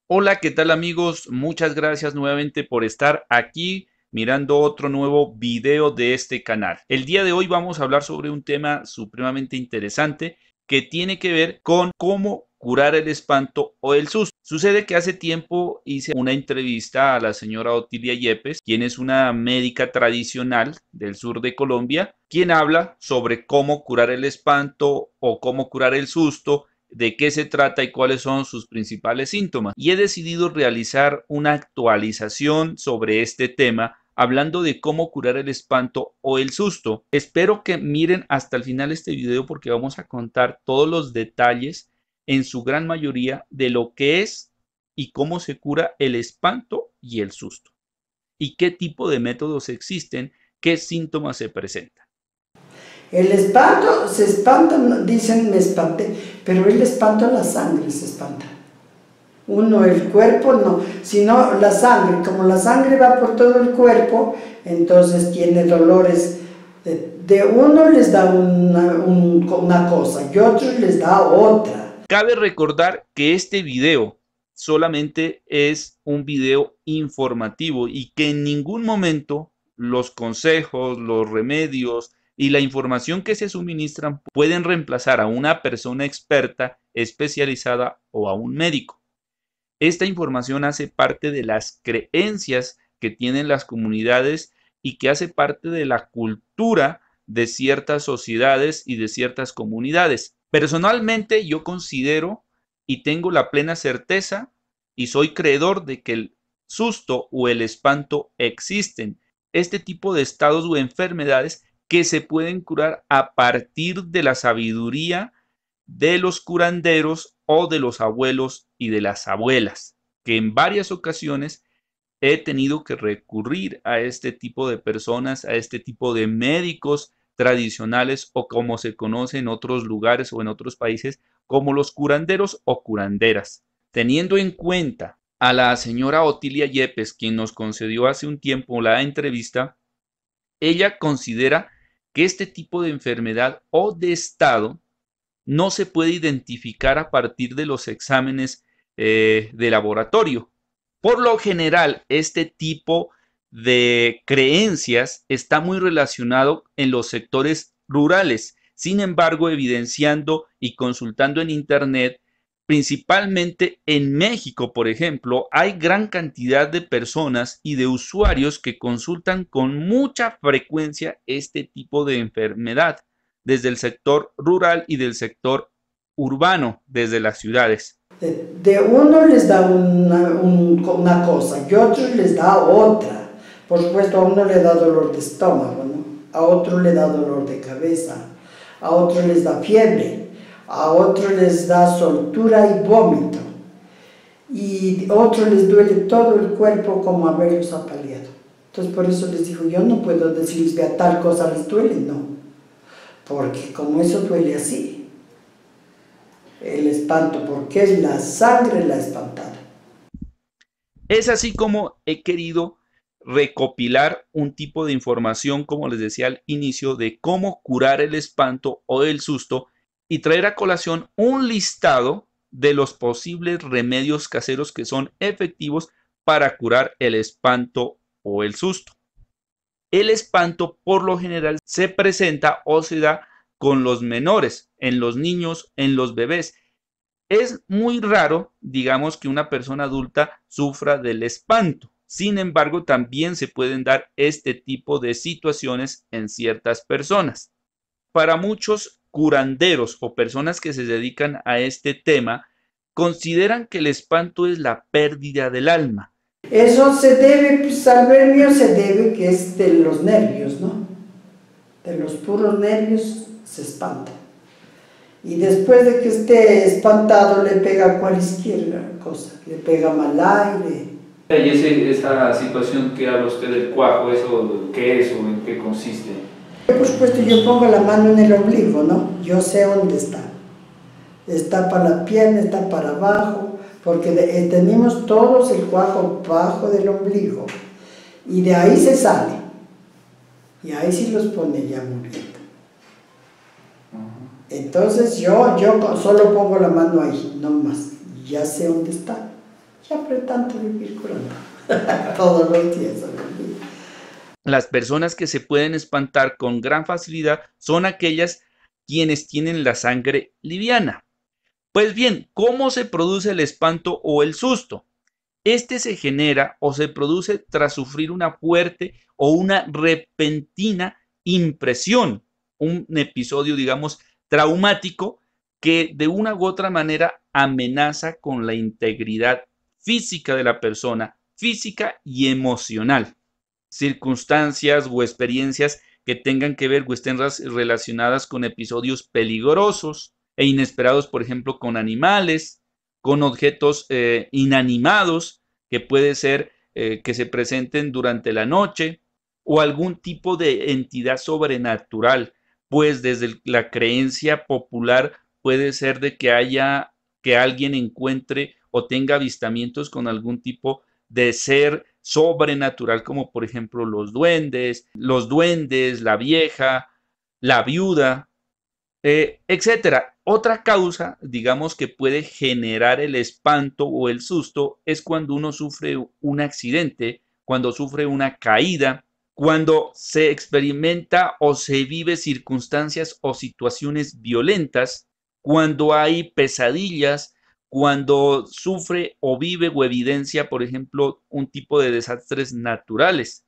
Hola, ¿qué tal amigos? Muchas gracias nuevamente por estar aquí mirando otro nuevo video de este canal. El día de hoy vamos a hablar sobre un tema supremamente interesante que tiene que ver con cómo curar el espanto o el susto. Sucede que hace tiempo hice una entrevista a la señora Otilia Yepes, quien es una médica tradicional del sur de Colombia, quien habla sobre cómo curar el espanto o cómo curar el susto, de qué se trata y cuáles son sus principales síntomas. Y he decidido realizar una actualización sobre este tema, hablando de cómo curar el espanto o el susto. Espero que miren hasta el final este video porque vamos a contar todos los detalles, en su gran mayoría, de lo que es y cómo se cura el espanto y el susto. Y qué tipo de métodos existen, qué síntomas se presentan. El espanto, se espantan, dicen me espanté, pero el espanto la sangre se espanta. Uno, el cuerpo no, sino la sangre, como la sangre va por todo el cuerpo, entonces tiene dolores. De uno les da una cosa y otros les da otra. Cabe recordar que este video solamente es un video informativo y que en ningún momento los consejos, los remedios y la información que se suministran pueden reemplazar a una persona experta, especializada o a un médico. Esta información hace parte de las creencias que tienen las comunidades y que hace parte de la cultura de ciertas sociedades y de ciertas comunidades. Personalmente yo considero y tengo la plena certeza y soy creedor de que el susto o el espanto existen. Este tipo de estados o enfermedades que se pueden curar a partir de la sabiduría de los curanderos o de los abuelos y de las abuelas, que en varias ocasiones he tenido que recurrir a este tipo de personas, a este tipo de médicos tradicionales o como se conoce en otros lugares o en otros países como los curanderos o curanderas. Teniendo en cuenta a la señora Otilia Yepes, quien nos concedió hace un tiempo la entrevista, ella considera que este tipo de enfermedad o de estado no se puede identificar a partir de los exámenes de laboratorio. Por lo general, este tipo de creencias está muy relacionado en los sectores rurales. Sin embargo, evidenciando y consultando en Internet, principalmente en México, por ejemplo, hay gran cantidad de personas y de usuarios que consultan con mucha frecuencia este tipo de enfermedad desde el sector rural y del sector urbano, desde las ciudades. De uno les da una cosa y otros les da otra. Por supuesto, a uno le da dolor de estómago, ¿no? A otro le da dolor de cabeza, a otro les da fiebre, a otro les da soltura y vómito, y a otro les duele todo el cuerpo como haberlos apaleado. Entonces, por eso les digo, yo no puedo decirles, vea, tal cosa les duele, no, porque como eso duele así, el espanto, porque es la sangre la espantada. Es así como he querido recopilar un tipo de información, como les decía al inicio, de cómo curar el espanto o el susto y traer a colación un listado de los posibles remedios caseros que son efectivos para curar el espanto o el susto. El espanto por lo general se presenta o se da con los menores, en los niños, en los bebés. Es muy raro, digamos, que una persona adulta sufra del espanto. Sin embargo, también se pueden dar este tipo de situaciones en ciertas personas. Para muchos curanderos o personas que se dedican a este tema, consideran que el espanto es la pérdida del alma. Eso se debe, pues, al nervio se debe que es de los nervios, ¿no? De los puros nervios se espanta. Y después de que esté espantado le pega cualquier cosa, le pega mal aire. Y esa situación que habla usted del cuajo, ¿eso qué es o en qué consiste? Por supuesto yo pongo la mano en el ombligo, ¿no? Yo sé dónde está. Está para la pierna, está para abajo, porque tenemos todos el cuajo bajo del ombligo. Y de ahí se sale. Y ahí sí los pone ya muriendo. Entonces yo solo pongo la mano ahí, no más. Ya sé dónde está. Ya pretendo vivir curando. Todos los días. Las personas que se pueden espantar con gran facilidad son aquellas quienes tienen la sangre liviana. Pues bien, ¿cómo se produce el espanto o el susto? Este se genera o se produce tras sufrir una fuerte o una repentina impresión, un episodio, digamos, traumático que de una u otra manera amenaza con la integridad física de la persona, física y emocional. Circunstancias o experiencias que tengan que ver o estén relacionadas con episodios peligrosos e inesperados, por ejemplo, con animales, con objetos inanimados, que puede ser que se presenten durante la noche, o algún tipo de entidad sobrenatural, pues desde la creencia popular puede ser de que alguien encuentre o tenga avistamientos con algún tipo de ser sobrenatural, como por ejemplo los duendes, la vieja, la viuda, etcétera. Otra causa, digamos, que puede generar el espanto o el susto es cuando uno sufre un accidente, cuando sufre una caída, cuando se experimenta o se vive circunstancias o situaciones violentas, cuando hay pesadillas, cuando sufre o vive o evidencia, por ejemplo, un tipo de desastres naturales.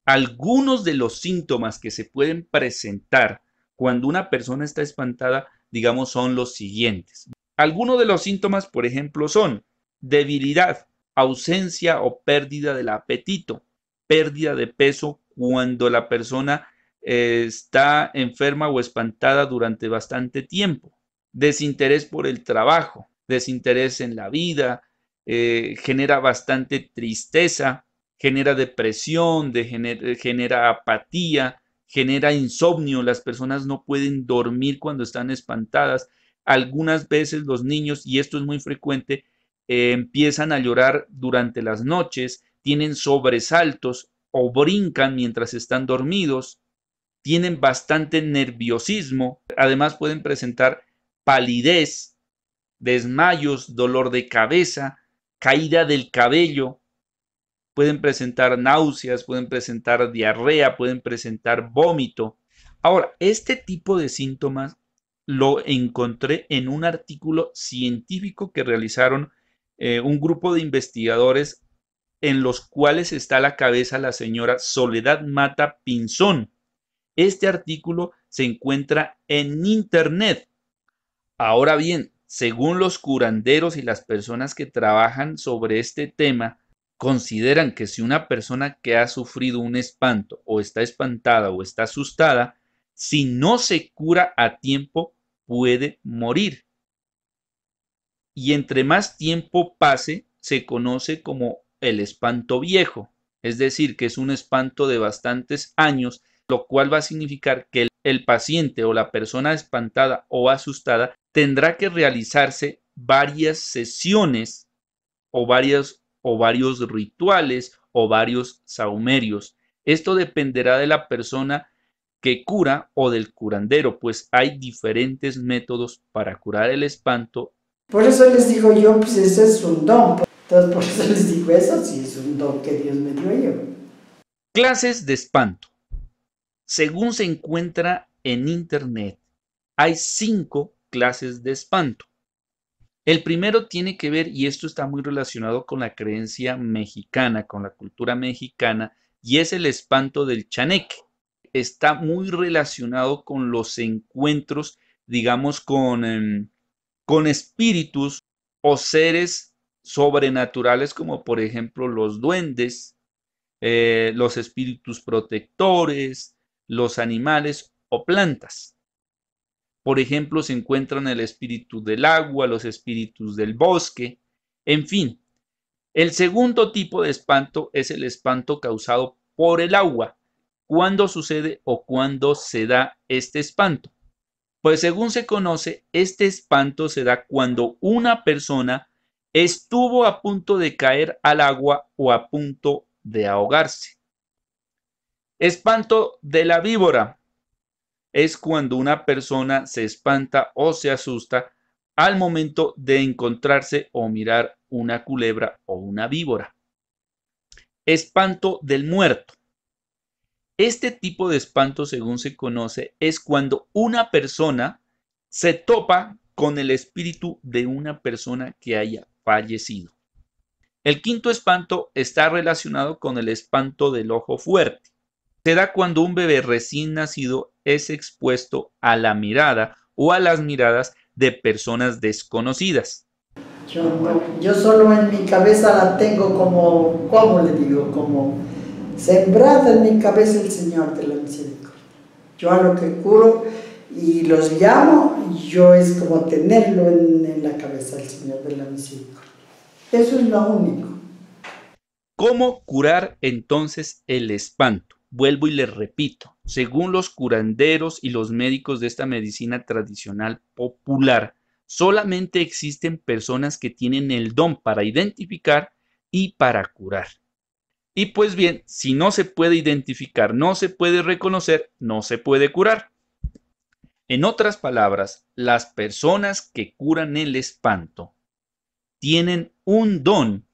Algunos de los síntomas que se pueden presentar cuando una persona está espantada, digamos, son los siguientes. Algunos de los síntomas, por ejemplo, son debilidad, ausencia o pérdida del apetito, pérdida de peso cuando la persona está enferma o espantada durante bastante tiempo, desinterés por el trabajo, desinterés en la vida, genera bastante tristeza, genera depresión, genera apatía, genera insomnio, las personas no pueden dormir cuando están espantadas. Algunas veces los niños, y esto es muy frecuente, empiezan a llorar durante las noches, tienen sobresaltos o brincan mientras están dormidos, tienen bastante nerviosismo, además pueden presentar palidez, desmayos, dolor de cabeza, caída del cabello, pueden presentar náuseas, pueden presentar diarrea, pueden presentar vómito. Ahora, este tipo de síntomas lo encontré en un artículo científico que realizaron un grupo de investigadores en los cuales está a la cabeza la señora Soledad Mata Pinzón. Este artículo se encuentra en internet. Ahora bien, según los curanderos y las personas que trabajan sobre este tema, consideran que si una persona que ha sufrido un espanto o está espantada o está asustada, si no se cura a tiempo, puede morir. Y entre más tiempo pase, se conoce como el espanto viejo, es decir, que es un espanto de bastantes años, lo cual va a significar que el paciente o la persona espantada o asustada tendrá que realizarse varias sesiones o varios rituales o varios saumerios. Esto dependerá de la persona que cura o del curandero, pues hay diferentes métodos para curar el espanto. Por eso les digo yo, pues ese es un don. Entonces por eso les digo, eso sí es un don que Dios me dio yo. Clases de espanto. Según se encuentra en internet, hay 5 clases de espanto. El primero tiene que ver, y esto está muy relacionado con la creencia mexicana, con la cultura mexicana, y es el espanto del chaneque. Está muy relacionado con los encuentros, digamos, con espíritus o seres sobrenaturales, como por ejemplo los duendes, los espíritus protectores, los animales o plantas. Por ejemplo, se encuentran el espíritu del agua, los espíritus del bosque, en fin. El segundo tipo de espanto es el espanto causado por el agua. ¿Cuándo sucede o cuándo se da este espanto? Pues según se conoce, este espanto se da cuando una persona estuvo a punto de caer al agua o a punto de ahogarse. Espanto de la víbora. Es cuando una persona se espanta o se asusta al momento de encontrarse o mirar una culebra o una víbora. Espanto del muerto. Este tipo de espanto, según se conoce, es cuando una persona se topa con el espíritu de una persona que haya fallecido. El quinto espanto está relacionado con el espanto del ojo fuerte. Se da cuando un bebé recién nacido es expuesto a la mirada o a las miradas de personas desconocidas. Yo solo en mi cabeza la tengo como, ¿cómo le digo? Como sembrada en mi cabeza el Señor de la Misericordia. Yo a lo que curo y los llamo, yo es como tenerlo en la cabeza el Señor de la Misericordia. Eso es lo único. ¿Cómo curar entonces el espanto? Vuelvo y les repito, según los curanderos y los médicos de esta medicina tradicional popular, solamente existen personas que tienen el don para identificar y para curar. Y pues bien, si no se puede identificar, no se puede reconocer, no se puede curar. En otras palabras, las personas que curan el espanto tienen un don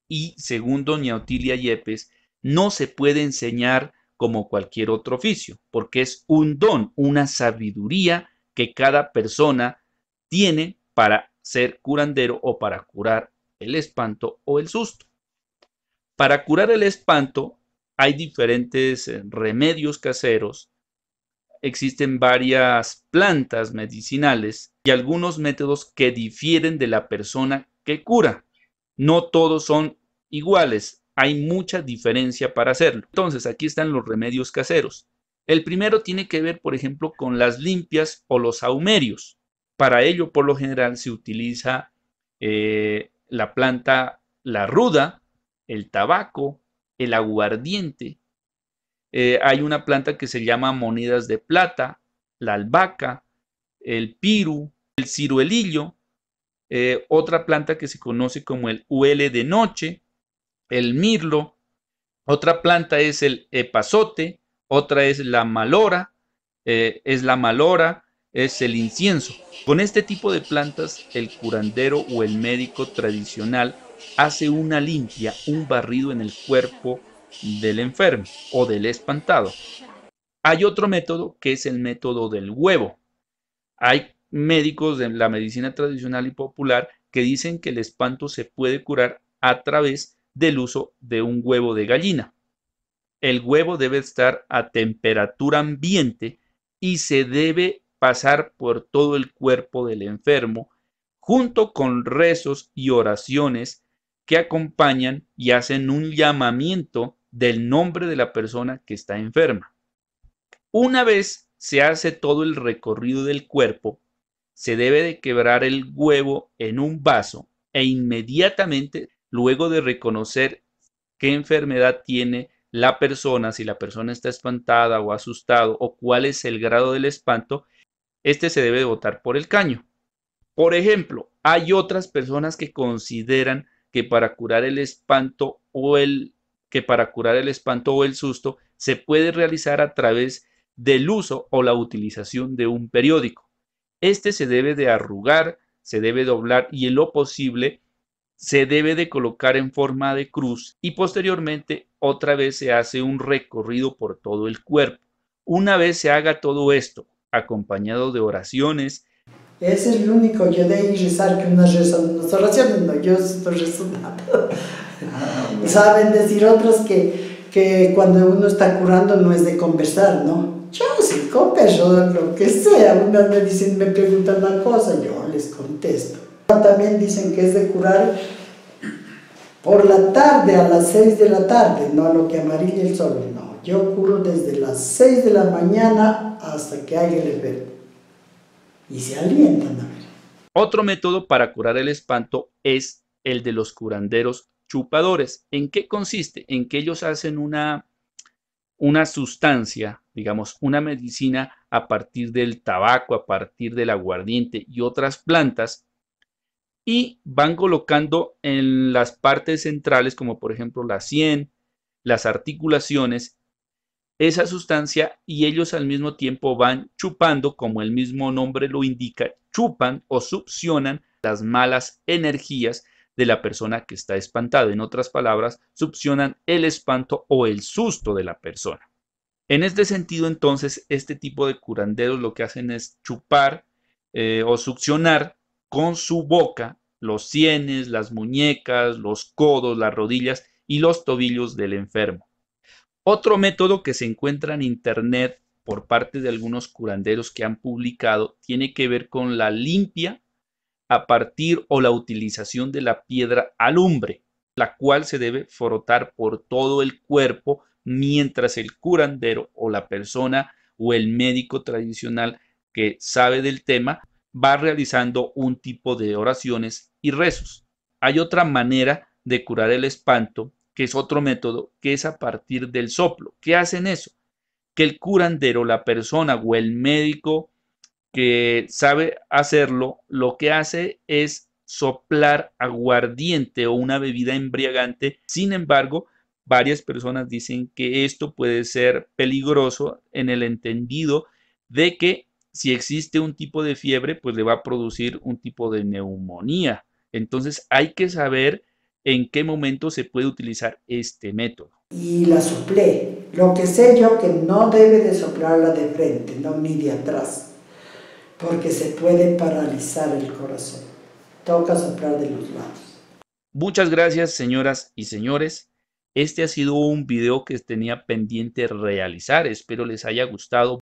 y, según doña Otilia Yepes, no se puede enseñar como cualquier otro oficio, porque es un don, una sabiduría que cada persona tiene para ser curandero o para curar el espanto o el susto. Para curar el espanto hay diferentes remedios caseros, existen varias plantas medicinales y algunos métodos que difieren de la persona que cura. No todos son iguales, hay mucha diferencia para hacerlo. Entonces, aquí están los remedios caseros. El primero tiene que ver, por ejemplo, con las limpias o los sahumerios. Para ello, por lo general, se utiliza la planta la ruda, el tabaco, el aguardiente. Hay una planta que se llama monedas de plata, la albahaca, el piru, el ciruelillo, otra planta que se conoce como el huele de noche, el mirlo, otra planta es el epazote, otra es la malora, es el incienso. Con este tipo de plantas, el curandero o el médico tradicional hace una limpia, un barrido en el cuerpo del enfermo o del espantado. Hay otro método que es el método del huevo. Hay médicos de la medicina tradicional y popular que dicen que el espanto se puede curar a través del uso de un huevo de gallina. El huevo debe estar a temperatura ambiente y se debe pasar por todo el cuerpo del enfermo, junto con rezos y oraciones que acompañan y hacen un llamamiento del nombre de la persona que está enferma. Una vez se hace todo el recorrido del cuerpo, se debe de quebrar el huevo en un vaso e inmediatamente, luego de reconocer qué enfermedad tiene la persona, si la persona está espantada o asustado o cuál es el grado del espanto, este se debe de botar por el caño. Por ejemplo, hay otras personas que consideran que para curar el espanto o el susto se puede realizar a través del uso o la utilización de un periódico. Este se debe de arrugar, se debe doblar y en lo posible se debe de colocar en forma de cruz y posteriormente otra vez se hace un recorrido por todo el cuerpo. Una vez se haga todo esto, acompañado de oraciones. Ese es el único, yo de ahí rezar que unas oraciones, no, yo estoy rezando. Saben decir otros que cuando uno está curando no es de conversar, ¿no? Yo sí converso, lo que sea, unas me dicen, me preguntan una cosa, yo les contesto. También dicen que es de curar por la tarde, a las 6 de la tarde, no a lo que amarilla el sol, no. Yo curo desde las 6 de la mañana hasta que haya el enfermo. Y se alientan a ver. Otro método para curar el espanto es el de los curanderos chupadores. ¿En qué consiste? En que ellos hacen una sustancia, digamos, una medicina a partir del tabaco, a partir del aguardiente y otras plantas, y van colocando en las partes centrales, como por ejemplo la sien, las articulaciones, esa sustancia y ellos al mismo tiempo van chupando, como el mismo nombre lo indica, chupan o succionan las malas energías de la persona que está espantada. En otras palabras, succionan el espanto o el susto de la persona. En este sentido, entonces, este tipo de curanderos lo que hacen es chupar o succionar con su boca los sienes, las muñecas, los codos, las rodillas y los tobillos del enfermo. Otro método que se encuentra en internet por parte de algunos curanderos que han publicado tiene que ver con la limpia a partir o la utilización de la piedra alumbre, la cual se debe frotar por todo el cuerpo mientras el curandero o la persona o el médico tradicional que sabe del tema va realizando un tipo de oraciones y rezos. Hay otra manera de curar el espanto, que es otro método, que es a partir del soplo. ¿Qué hacen eso? Que el curandero, la persona o el médico que sabe hacerlo, lo que hace es soplar aguardiente o una bebida embriagante. Sin embargo, varias personas dicen que esto puede ser peligroso en el entendido de que si existe un tipo de fiebre, pues le va a producir un tipo de neumonía. Entonces hay que saber en qué momento se puede utilizar este método. Y la soplé. Lo que sé yo que no debe de soplarla de frente, no ni de atrás, porque se puede paralizar el corazón. Toca soplar de los lados. Muchas gracias, señoras y señores. Este ha sido un video que tenía pendiente realizar. Espero les haya gustado.